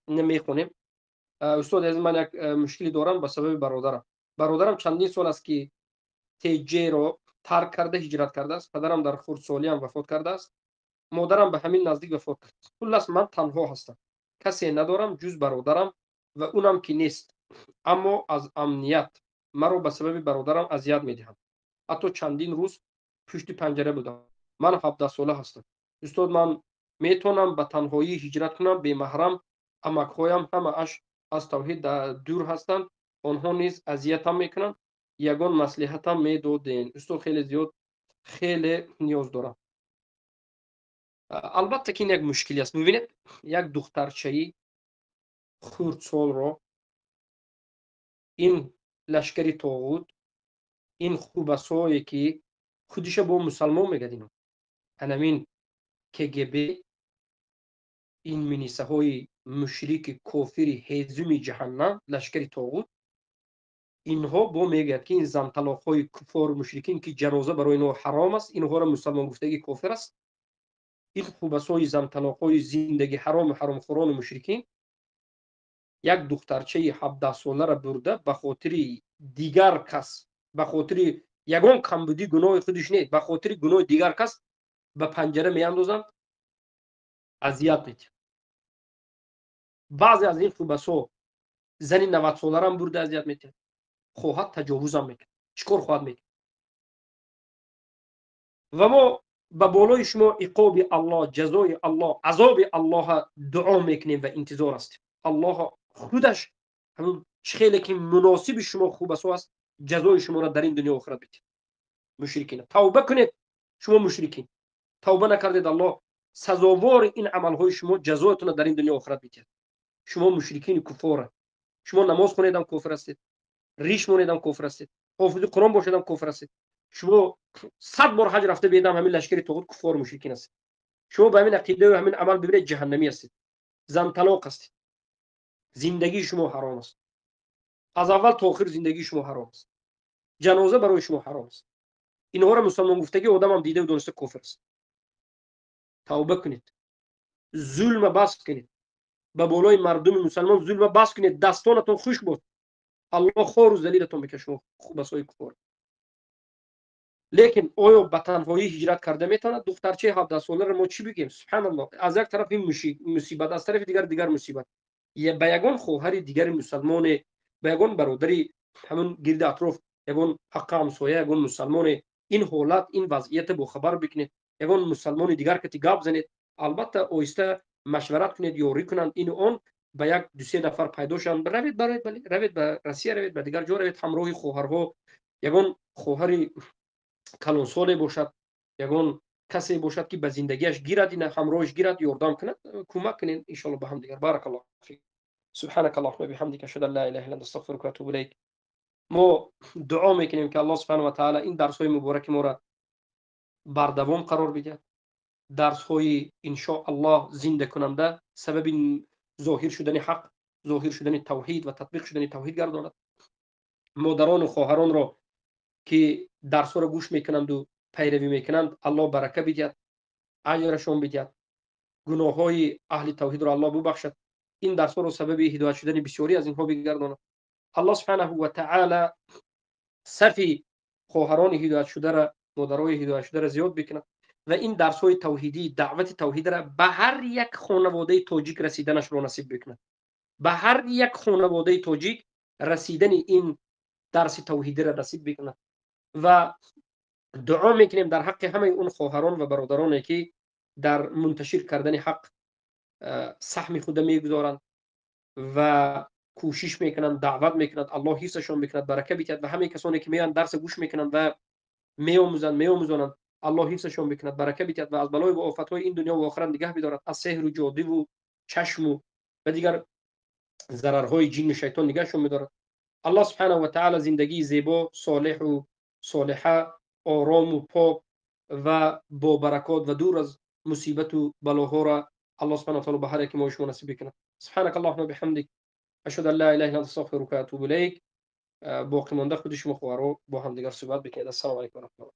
نمیخونیم. استاد از من یک مشکلی دارم به سبب برادرم چندین سال است که تیجه رو ترک کرده، هجرت کرده است. پدرم در خردسالی هم وفات کرده است. مادرم به همین نزدیک وفات کرده است. خلاص من تنها هستم، کسی ندارم جز برادرم و اونم که نیست. اما از امنیت مرا به سبب برادرم اذیت میدهند. حتی چندین روز پشت پنجره بودم. من 17 ساله هستم. استاد من میتونم به تنهایی هجرت کنم بی محرم؟ امک‌هایم همه اش از توحید دور هستند. آنها نیز اذیتم میکنند. یگان مصلحتم میدادین. استاد خیلی زیاد خیلی نیاز دارم. البته که این یک مشکلی است. ببینید یک دخترچه‌ای خردسال رو این لشکری طاغوت، این خوبسایی که خودش با مسلمان میگه، همین KGB، این منیسه های مشرک کافر هیزم جهنم، لشکری طاغوت، اینها با میگه که این زن طلاق های کفار مشرکین که جنازه برای اینها حرام است، اینها را مسلمان گفتگی کافر است. این خوبسای زن طلاق های زندگی حرام و حرام خوران و مشرکین یک دخترچه 17 ساله را برده به خاطر دیگر کس، به خاطر یگان کمبودی گناه خودش نیست، به خاطر گناه دیگر کس به پنجره میاندازند، اذیت میکنند. بعضی از این خوبسا زنی 90 ساله را هم برده اذیت میکنند. خواهد تجاوز هم میکنند. چیکار خواهد میکنند؟ و ما به بالای شما عقاب الله، جزای الله، عذاب الله دعا میکنیم و انتظار هستیم. الله خودش همون خیلی که مناسب شما خوب است، جزای شما را در این دنیا و آخرت بده. مشرکین توبه کنید. شما مشرکین توبه نکردید، الله سزاوار این عمل های شما جزایتون در این دنیا و آخرت بده. شما مشرکین کفار، شما نماز خونید هم کافر هستید، ریش مونید هم کافر هستید، حافظ قرآن باشید هم کافر هستید. شما 100 بار حج رفته بیدم همین لشکر طاغوت کفار مشرکین هستید. شما به همین عقیده و همین عمل ببینید جهنمی هستید، زن طلاق هستید، زندگی شما حرام است. از اول تا آخر زندگی شما حرام است. جنازه برای شما حرام است. اینها را مسلمان گفتگی آدم هم دیده و دونسته کفر است. توبه کنید. ظلم بس کنید. به بالای مردم مسلمان ظلم بس کنید. دستانتون خشک باد. الله خار و ذلیلتون بکشه شما خوبسای کفار. لیکن آیا به تنهایی هجرت کرده میتونه؟ دخترچه 17 ساله رو ما چی بگیم؟ سبحان الله. از یک طرف این مصیبت، از طرف دیگر مصیبت. به یگان خواهر دیگر مسلمان، به یگان برادری همون گرد اطراف، یگان حق همسایه، یگان مسلمان این حالت، این وضعیت با خبر بکنید. یگان مسلمان دیگر که گپ زنید، البته آیسته مشورت کنید، یاری کنند این و آن، به یک دو سه نفر پیدا شوند، روید به روسیه، روید به دیگر جا، روید همراه خواهرها. یگان خواهر کلانسال باشد، یگان کسی باشد که به زندگیش گیرد، این همراهش گیرد، یاردم کند، کمک کنین ان شاء الله به هم دیگر. بارک الله فیک. سبحانك اللهم وبحمدك اشهد ان لا اله الا انت استغفرك واتوب اليك. ما دعا میکنیم که الله سبحانه و تعالی این درس های مبارک ما را بر دوام قرار بده. درس های ان شاء الله زنده کننده، سبب ظاهر شدن حق، ظاهر شدن توحید و تطبیق شدن توحید گرداند. مادران و خواهران را که درس را گوش میکنند و پیروی میکنند، الله برکه بدهد، اجرشون بدهد، گناه های اهل توحید را الله ببخشد. این درس را سبب هدایت شدن بسیاری از اینها بگرداند. الله سبحانه و تعالی صفی خواهران هدایت شده را، مادرای هدایت شده را زیاد بکند و این درس های توحیدی، دعوت توحید را به هر یک خانواده تاجیک رسیدنش را نصیب بکند. به هر یک خانواده تاجیک رسیدن این درس توحیدی را نصیب بکند. و دعا میکنیم در حق همه اون خواهران و برادرانی که در منتشر کردن حق سهم خود میگذارند و کوشش میکنند، دعوت میکنند، الله حفظشون میکند، برکه بیتد. و همه کسانی که میان درس گوش میکنند و میآموزند، الله حفظشون میکند، برکه بیتد و از بلای و آفتهای این دنیا و آخرت نگه بدارد. از سحر و جادو و چشم و دیگر ضررهای جن و شیطان نگهشون میدارد. الله سبحانه و تعالی زندگی زیبا، صالح و صالحه، آرام و پاک و با برکات و دور از مصیبت و بلاها را الله سبحانه و تعالی به هر یک ما شما نصیب کنه. سبحانك اللهم وبحمدك اشهد ان لا اله الا انت استغفرك واتوب اليك. باقی مانده خود شما خوارو با هم دیگر صحبت بکنید. السلام علیکم و رحمت الله.